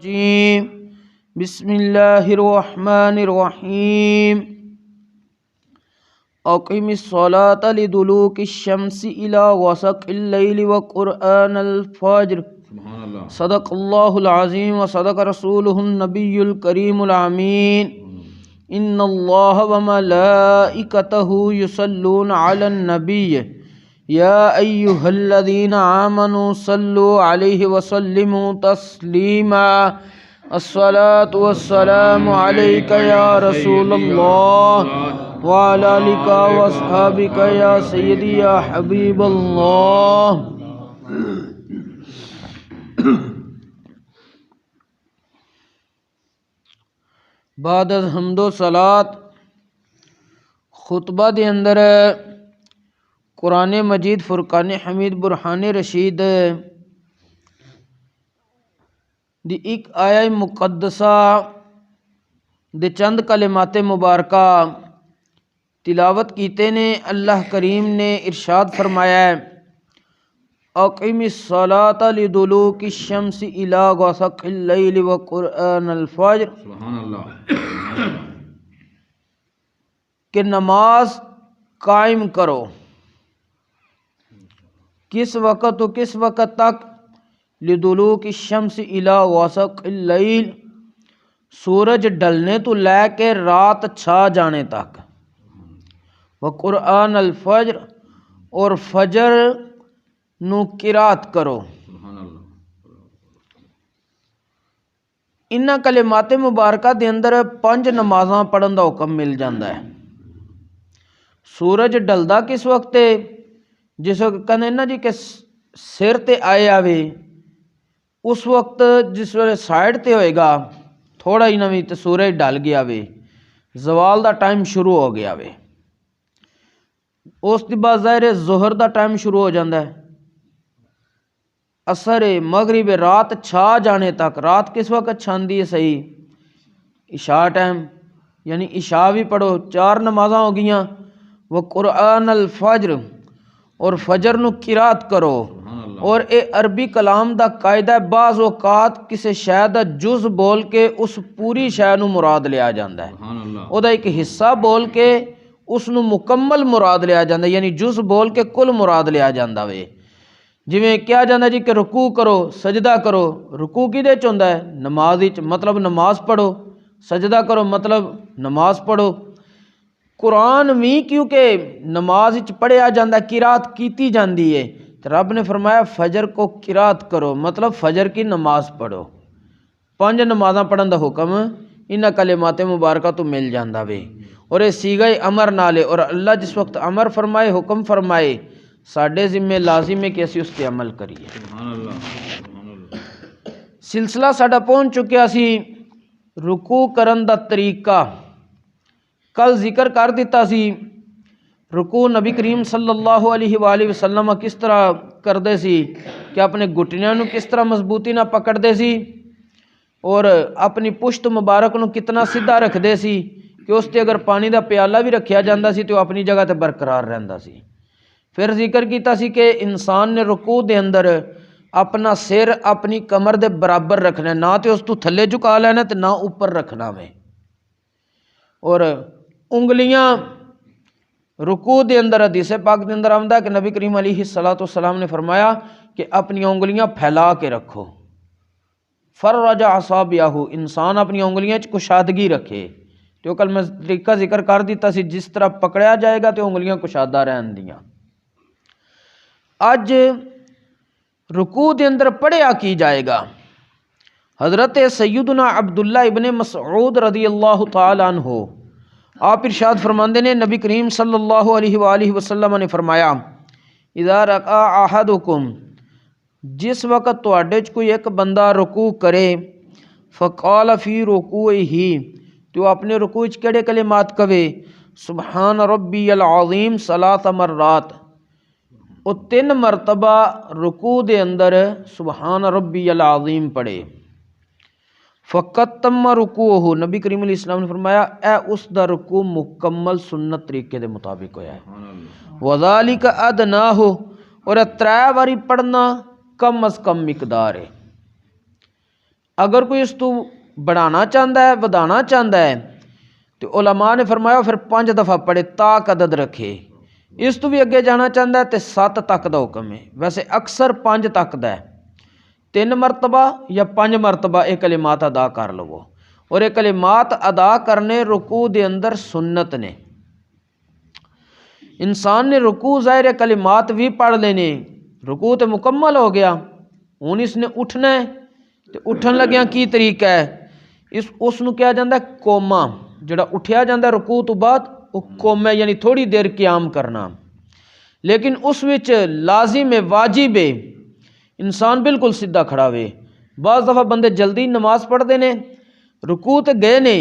الرجيم بسم الله الرحمن الرحيم أقم الصلاة لدلوك الشمس إلى غسق الليل وقرآن الفجر صدق الله العظيم وصدق رسوله النبي الكريم الأمين إن الله وملائكته يصلون على النبي يا أيها الذين آمنوا صلوا عليه وسلموا تسليما الصلاة والسلام عليك يا رسول الله وعلى آلك وأصحابك يا سيدي يا حبيب الله. بعد از حمد و صلات خطبہ دے اندر قرآن مجید فرقان حمید برہان رشید دی ایک آیہ مقدسہ دے چند کلمات مبارکہ تلاوت کیتے نے. اللہ کریم نے ارشاد فرمایا ہے اقیم الصلاة لدلوک الشمس الی غسق اللیل وقرآن الفجر. سبحان اللہ. کہ نماز قائم کرو. کس وقت و کس وقت تک؟ لدلوک الشمس الی غسق اللیل، سورج ڈلنے تو لے کے رات چھا جانے تک. وقرآن الفجر، اور فجر نو قرات کرو. سبحان اللہ. انہاں کلمات مبارکہ دے اندر 5 نمازاں پڑھن دا حکم مل جاندا ہے. سورج ڈلدا کس وقت ہے؟ جس وقت کہنے نا جی کہ سر تے آئے آوے، اس وقت جس ویلے سائڈ تے ہوئے گا تھوڑا ہی نویں تے سورج ڈل گیا وے، زوال دا ٹائم شروع ہو گیا وے. اس دی بعد ظاہر ظہر دا ٹائم شروع ہو جاندہ ہے، عصر مغرب رات چھا جانے تک. رات کس وقت چھاندی ہے؟ صحیح عشاء ٹائم، یعنی عشاء بھی پڑھو. 4 نمازاں ہو گئیاں. وقرآن الفجر، اور فجر نو قرات کرو. اور اے عربی کلام دا قاعدہ ہے، بعض اوقات کسی شے دا جز بول کے اس پوری شے نو مراد لیا جاندا ہے. او دا ایک حصہ بول کے اس نو مکمل مراد لیا جاندا ہے، یعنی جز بول کے کل مراد لیا جاندا وے. جویں کیا جاندا جی کہ رکوع کرو، سجدہ کرو. رکوع کیدے چ ہوندا ہے؟ نماز وچ، مطلب نماز پڑھو. سجدہ کرو مطلب نماز پڑھو. قرآن بھی کیونکہ نماز وچ پڑھیا جاندا ہے، قرات کیتی جاندی ہے، تو رب نے فرمایا فجر کو قرات کرو، مطلب فجر کی نماز پڑھو. 5 نمازاں پڑھن دا حکم انہاں کلمات مبارکہ تو مل جاندا وے. اور یہ صیغہ امر نالے، اور اللہ جس وقت امر فرمائے، حکم فرمائے، ساڈے ذمے لازم ہے کہ اسی اس تے عمل کریے. سبحان اللہ. سبحان اللہ. سلسلہ ساڈا پہنچ چکیا سی رکوع کرن دا طریقہ. کل ذکر کر دیتا سی رکوع نبی کریم صلی اللہ علیہ وآلہ وسلم کس طرح کردے سی، کہ اپنے گھٹنیاں نو کس طرح مضبوطی نہ پکڑ دے سی، اور اپنی پشت مبارک نو کتنا سیدھا رکھ دے سی کہ اس تے اگر پانی دا پیالہ بھی رکھیا جاندا سی تو اپنی جگہ تے برقرار رہندا سی. پھر ذکر کیتا سی کہ انسان نے رکوع دے اندر اپنا سر اپنی کمر دے برابر رکھنا ہے، نہ تے اس تو تھلے جھکا لینا تے نہ اوپر رکھنا میں. اور انگلیاں رکوع دے اندر حدیث پاک دے اندر آمدہ کہ نبی کریم علیہ السلام نے فرمایا کہ اپنی انگلیاں پھیلا کے رکھو. فرج اصابعہ، انسان اپنی انگلیاں چ کشادگی رکھے. تو کل میں طریقہ ذکر کر دیتا سی، جس طرح پکڑیا جائے گا تو انگلیاں کشادہ رہن دیاں. اج رکوع دے اندر پڑھیا کی جائے گا. حضرت سیدنا عبداللہ ابن مسعود رضی اللہ تعالی عنہ آپ ارشاد فرماندے نے، نبی کریم صلی اللہ علیہ وآلہ وسلم نے فرمایا اذا رکع احدکم، جس وقت تواڈے چ کوئی ایک بندہ رکوع کرے، فقال فی رکوعہ، تو اپنے رکوع چ کیڑے کلمات کہے؟ سبحان ربی العظیم 3 مرات. او 3 مرتبہ رکوع دے اندر سبحان ربی العظیم پڑھے. فقط تم رکوعہ، نبی کریم علیہ السلام نے فرمایا اے اس دا رکوع مکمل سنت طریقے دے مطابق ہویا ہے. وذالک ادناہ، اور 3 باری پڑھنا کم از کم مقدار ہے. اگر کوئی اس تو بڑھانا چاہتا ہے ودانا چاہتا ہے تو علماء نے فرمایا پھر 5 دفعہ پڑھے تاک عدد رکھے، اس تو بھی اگے جانا چاہتا ہے تو 7 تک دا حکم ہے، ویسے اکثر 5 تک دا ہے، 3 مرتبہ یا 5 مرتبہ یہ کلمات ادا کر لو، اور یہ کلمات ادا کرنے رکوع دے اندر سنت نے۔ انسان نے رکوع ظاہر کلمات بھی پڑھ لینے، رکوع تے مکمل ہو گیا، ہن اس نے اٹھنا ہے تے اٹھن لگیاں کی طریقہ ہے، اس نو کیا جاندہ ہے کوما، جڑا اٹھیا جاندہ ہے رکوع تو بعد وہ کوما یعنی تھوڑی دیر قیام کرنا، لیکن اس وچ لازم ہے واجب ہے انسان بالکل سیدھا کھڑا ہوئے۔ بعض دفعہ بندے جلدی نماز پڑھ دینے، رکوع تے گئے نے،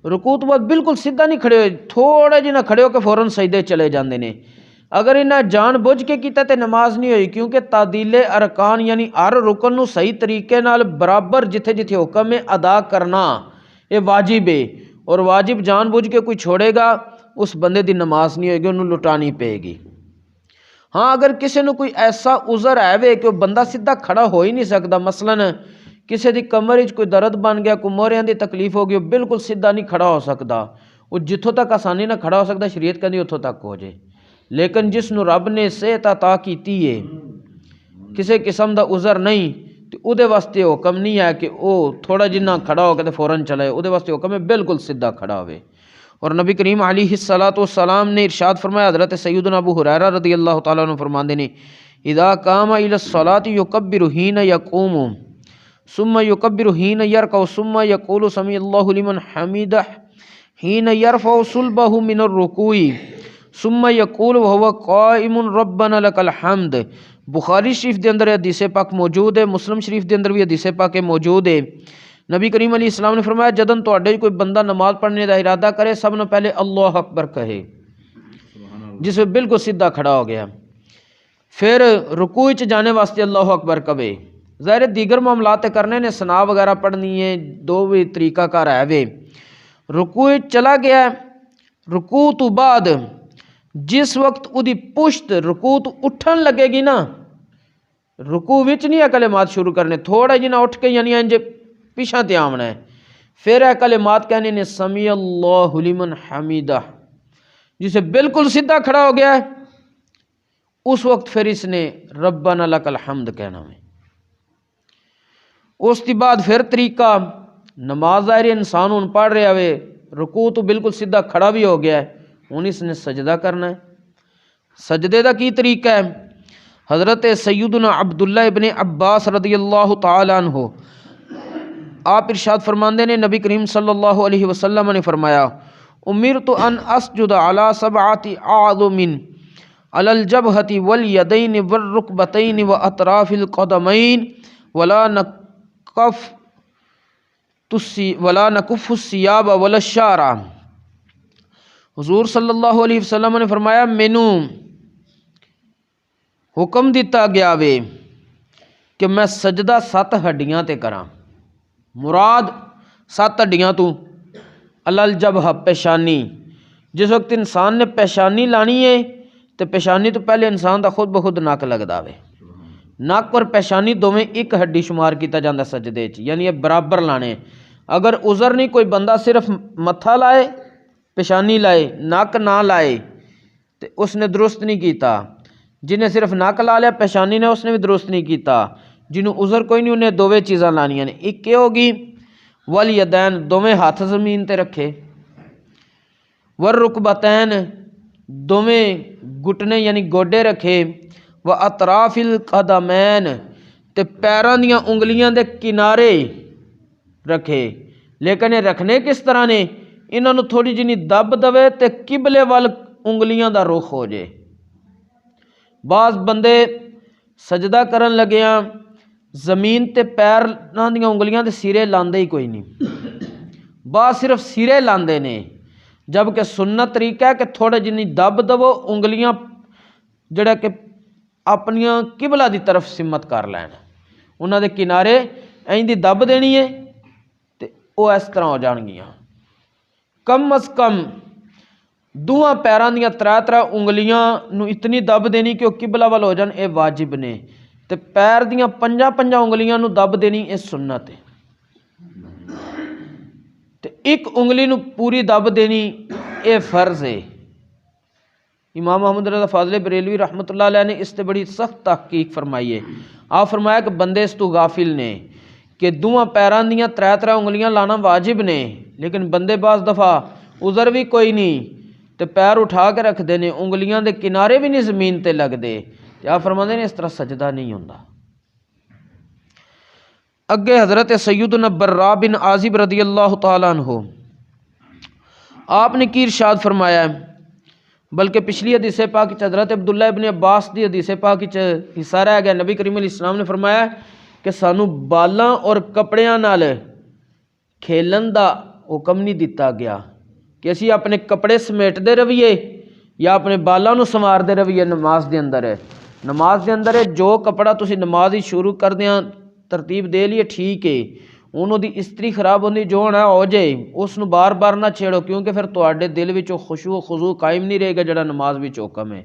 رکوع تو بعد بالکل سیدھا نہیں کھڑے ہوئے، تھوڑا جنا کھڑے ہو کے فوراً سجدے چلے جاندے نے، اگر انہیں جان بوجھ کے کیتا تے نماز نہیں ہوئی، کیونکہ تعدیل ارکان یعنی ہر رکن نو صحیح طریقے نال برابر جتھے جتھے حکم ہے ادا کرنا یہ واجب ہے، اور واجب جان بوجھ کے کوئی چھوڑے گا اس بندے دی نماز نہیں ہوئے گی، انہوں لٹانی پے گی۔ ہاں اگر کسی نو کوئی ایسا عذر ہے وے کہ وہ بندہ سیدھا کھڑا ہو ہی نہیں سکتا، مثلاً کسی دی کمر وچ کوئی درد بن گیا، کوئی موریاں دی تکلیف ہو گئی، وہ بالکل سیدھا نہیں کھڑا ہو سکتا، وہ جتھوں تک آسانی نہ کھڑا ہو سکتا شریعت کہندی اتھوں تک ہو جائے، لیکن جس نو رب نے صحت عطا کیتی ہے کسی قسم دا عذر نہیں تو او دے واسطے حکم نہیں ہے کہ او تھوڑا جنا کھڑا ہو کے فوراً چلے، او دے واسطے حکم ہے بالکل سیدھا کھڑا ہوئے۔ اور نبی کریم علیہ الصلاۃ نے ارشاد فرمایا، حضرت سیدنا ابو ہریرہ رضی اللہ تعالیٰ عنہ فرماندے نے، اذا قام الى الصلاۃ یکبر حین یقوم ثم یکبر حین یرکع ثم یقول سمع اللہ لمن حمدہ حین یرفع صلبہ من الرکوع ثم یقول وهو قائم ربنا لک الحمد۔ بخاری شریف دے اندر حدیث پاک موجود ہے، مسلم شریف دے اندر بھی حدیث پاک موجود ہے۔ نبی کریم علیہ السلام نے فرمایا جدن تواڈے کوئی بندہ نماز پڑھنے دا ارادہ کرے سب نے پہلے اللہ اکبر کہے، جس میں بالکل سیدھا کھڑا ہو گیا، پھر رکوع وچ جانے واسطے اللہ اکبر کہے، ظاہر دیگر معاملات کرنے نے ثنا وغیرہ پڑھنی ہے، دو بھی طریقہ کار ہے وے، رکوع وچ چلا گیا، رکوع تو بعد جس وقت او دی پشت رکوع تو اٹھن لگے گی نا، رکوع وچ نہیں کلمات شروع کرنے، تھوڑا جنا اٹھ کے یعنی انج پیچھا تے آمنا ہے، پھر کلمات کہنے نے سمیع اللہ لمن حمیدہ، جسے بالکل سیدھا کھڑا ہو گیا ہے اس وقت پھر اس نے ربنا لک الحمد کہنا ہے۔ اس کے بعد پھر طریقہ نماز ظاہر انسان ہن پڑھ رہا ہوئے، رکوع تو بالکل سیدھا کھڑا بھی ہو گیا ہے، ہن اس نے سجدہ کرنا ہے۔ سجدے دا کی طریقہ ہے؟ حضرت سیدنا عبداللہ ابن عباس رضی اللہ تعالی عنہ آپ ارشاد فرماندے نے، نبی کریم صلی اللہ علیہ وسلم نے فرمایا، امرت ان اسجد علی 7 اعظم علی الجبہۃ والیدین والرکبتین واطراف القدمین ولا نکف الثیاب ولا الشعر۔ حضور صلی اللہ علیہ وسلم نے فرمایا مینوں حکم دیتا گیا وے کہ میں سجدہ 7 ہڈیاں تے کراں، مراد 7 ہڈیاں تو الجبہ پیشانی، جس وقت انسان نے پیشانی لانی ہے تو پیشانی تو پہلے انسان دا خود بخود نک لگدا وے، نک اور پیشانی دوویں ایک ہڈی شمار کیتا جاندہ سجدے چ، یعنی یہ برابر لانے، اگر عذر نہیں کوئی بندہ صرف متھا لائے پیشانی لائے نک نہ لائے تو اس نے درست نہیں کیتا، جنہیں صرف نک لا لیا پیشانی نے اس نے بھی درست نہیں کیتا، جنہوں عذر کوئی نہیں انہیں دوویں چیزاں لانیاں نے، ایک یہ ہوگی والیدین دوویں ہاتھ زمین تے رکھے، والرکبتین دوویں گھٹنے یعنی گوڈے رکھے، واطراف القدمین تے پیراں دیاں انگلیاں دے کنارے رکھے، لیکن یہ رکھنے کس طرح نے؟ انہاں نو تھوڑی جنی دب دوے تے قبلے وال انگلیاں دا رخ ہو جائے۔ بعض بندے سجدہ کرن لگیاں زمین تے پیر نہ دیاں انگلیاں دے سیرے لاندے ہی کوئی نہیں، بعض صرف سیرے لاندے نے، جبکہ سنت طریقہ ہے کہ تھوڑا جنی دب دو انگلیاں جڑا کہ اپنیاں قبلہ دی طرف سمت کر لین، انہاں دے کنارے این دی دب دینی ہے تے او اس طرح ہو جان گیاں، کم از کم دوہاں پیران دیاں 3 انگلیاں نو اتنی دب دینی کہ وہ قبلہ وال ہو جان، اے واجب نے، تے پیر دیاں 5 انگلیاں نو دب دینی اے سنت ہے۔ ਤੇ ਇੱਕ ਉਂਗਲੀ ਨੂੰ ਪੂਰੀ ਦੱਬ ਦੇਣੀ ਇਹ ਫਰਜ਼ ਹੈ। امام محمد رضا فاضل بریلوی رحمۃ اللہ علیہ نے اس سے بڑی سخت تحقیق فرمائی ہے۔ آپ فرمایا کہ بندے اس تو غافل نے کہ دوواں پیراں دیاں ترے انگلیاں لانا واجب نے، لیکن بندے بعض دفعہ عذر بھی کوئی نہیں تے پیر اٹھا کے رکھ دے نے، انگلیاں دے کنارے بھی نہیں زمین تے لگ دے، تے آپ فرماندے نے اس طرح سجدہ نہیں ہوندا۔ اگے حضرت سیدنا برا بن عازب رضی اللہ تعالیٰ عنہ آپ نے کی ارشاد فرمایا ہے، بلکہ پچھلی حدیث پاک حضرت عبداللہ ابن عباس دی حدیث پاک حصہ رہ گیا، نبی کریم علیہ السلام نے فرمایا کہ سانو بالاں اور کپڑیاں نال کھیلن دا حکم نہیں دیتا گیا کہ اسی اپنے کپڑے سمیٹتے رہیے یا اپنے بالاں نو سنوارتے رہیے نماز دے اندر ہے۔ نماز دے اندر ہے جو کپڑا تسی نماز ہی شروع کر دیاں ترتیب دے لیے ٹھیک ہے، انہوں دی استری خراب ہوندی جو ہونا ہو جائے اس نو بار بار نہ چھیڑو، کیونکہ پھر تواڈے دل وچوں خشوع و خضوع قائم نہیں رہے گا جڑا نماز وچ حکم ہے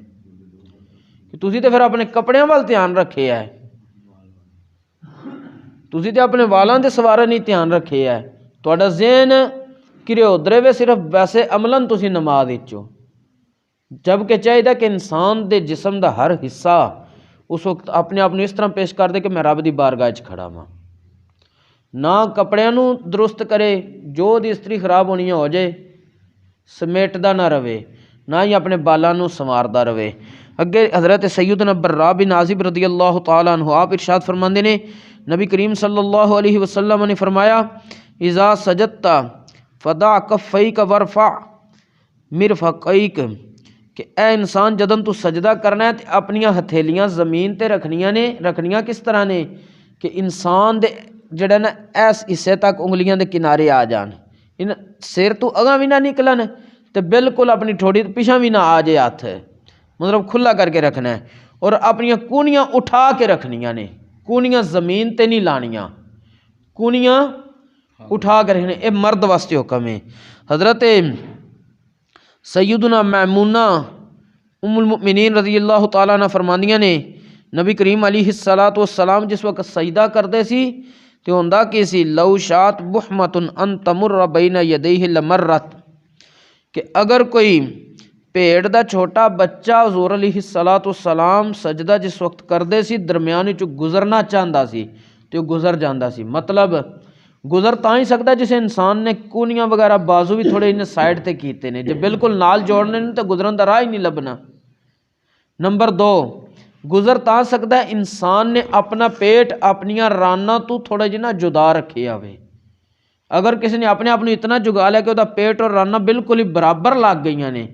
کہ تسی تے پھر اپنے کپڑیاں وال دھیان رکھے ہے، تسی تے اپنے والاں دے سوارے نہیں دھیان رکھے ہے، تواڈا ذہن کرے ادھرے وے صرف ویسے عملاً تسی نماز وچوں، جبکہ چاہیے کہ انسان دے جسم دا ہر حصہ اس وقت اپنے آپ اس طرح پیش کر دے کہ میں رب دی بارگاہ وچ کھڑا ہاں، نہ کپڑیاں نو درست کرے جو دی استری خراب ہونی ہو جائے سمیٹدا نہ رہے، نہ ہی اپنے بالاں نو سنواردا رہے۔ اگے حضرت سیدنا برا بن عازب رضی اللہ تعالیٰ عنہ آپ ارشاد فرماندے نے، نبی کریم صلی اللہ علیہ وسلم نے فرمایا اذا سجدت فضع کفیک وارفع مرفقیک، کہ اے انسان جدن تو سجدہ کرنا ہے تے اپنیاں ہتھیلیاں زمین تے رکھنیاں کس طرح نے کہ انسان دے جڑا نا ایس حصے تک انگلیاں دے کنارے آ جان، ان سر تو اگاں بھی نہ نکلن تے بالکل اپنی ٹھوڑی پیچھا بھی نہ آ جائے، ہاتھ مطلب کھلا کر کے رکھنا ہے، اور اپنیاں کونیاں اٹھا کے رکھنیاں نے، کونیاں زمین تے نہیں لانیاں، کونیاں اٹھا کے رکھنے، اے مرد واسطے حکم ہے۔ حضرت سیدنا میمونہ ام المؤمنین رضی اللہ تعالیٰ عنہ فرماندیاں نے نبی کریم علیہ السلام جس وقت سجدہ کردے سی تے ہوندا کی سی لو شات بحمۃ ان تمر بین یدیہ لمرت، کہ اگر کوئی پیڑ دا چھوٹا بچہ حضور علیہ السلام سجدہ جس وقت کردے سی درمیان وچوں گزرنا چاہندا سی تے وہ گزر جاندا سی، مطلب گزر تا ہی سکتا جسے انسان نے کونیاں وغیرہ بازو بھی تھوڑے انہیں سائڈ تے کیتے نے، جو بالکل نال جوڑنے نے تو گزرن دا راہ ہی نہیں لبنا۔ نمبر 2، گزر تا سکتا ہے انسان نے اپنا پیٹ اپنیاں رانا تو تھوڑا جنا جدا رکھے آوے، اگر کسی نے اپنے آپ اتنا جگا لیا کہ وہ پیٹ اور رانا بالکل ہی برابر لگ گئیاں نے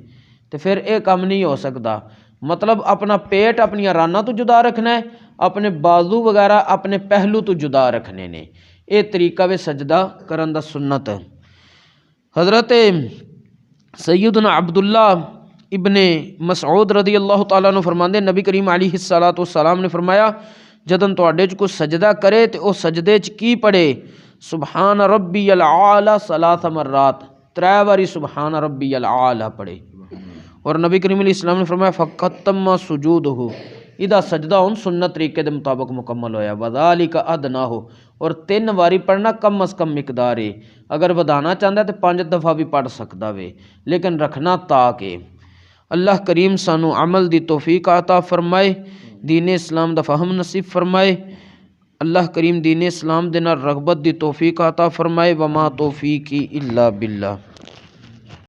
تو پھر یہ کام نہیں ہو سکتا، مطلب اپنا پیٹ اپنیاں رانا تو جدا رکھنا ہے، اپنے بازو وغیرہ اپنے پہلو تو جدا رکھنے نے، یہ طریقہ وے سجدہ کرن دا سنت ہے۔ حضرت سیدنا عبداللہ ابن مسعود رضی اللہ تعالیٰ عنہ فرماندے نبی کریم علیہ السلام نے فرمایا جدن تواڈے چ کوئی سجدہ کرے تے او سجدے چ کی پڑھے سبحان ربی العالی 3 مرات، 3 باری سبحان ربی العالی پڑھے، اور نبی کریم علیہ السلام نے فرمایا فقط تم سجودہ، ادا سجدہ ان سنت طریقے دے مطابق مکمل ہویا، وذالک ادنا ہو، اور 3 باری پڑھنا کم از کم مقدار ہے، اگر ودانا چاہتا ہے تو 5 دفعہ بھی پڑھ سکتا وے، لیکن رکھنا تاکہ اللہ کریم سانو عمل دی توفیق عطا فرمائے، دین اسلام دا فہم نصیب فرمائے، اللہ کریم دین اسلام دے نال رغبت دی توفیق عطا فرمائے، وما توفیقی الا باللہ۔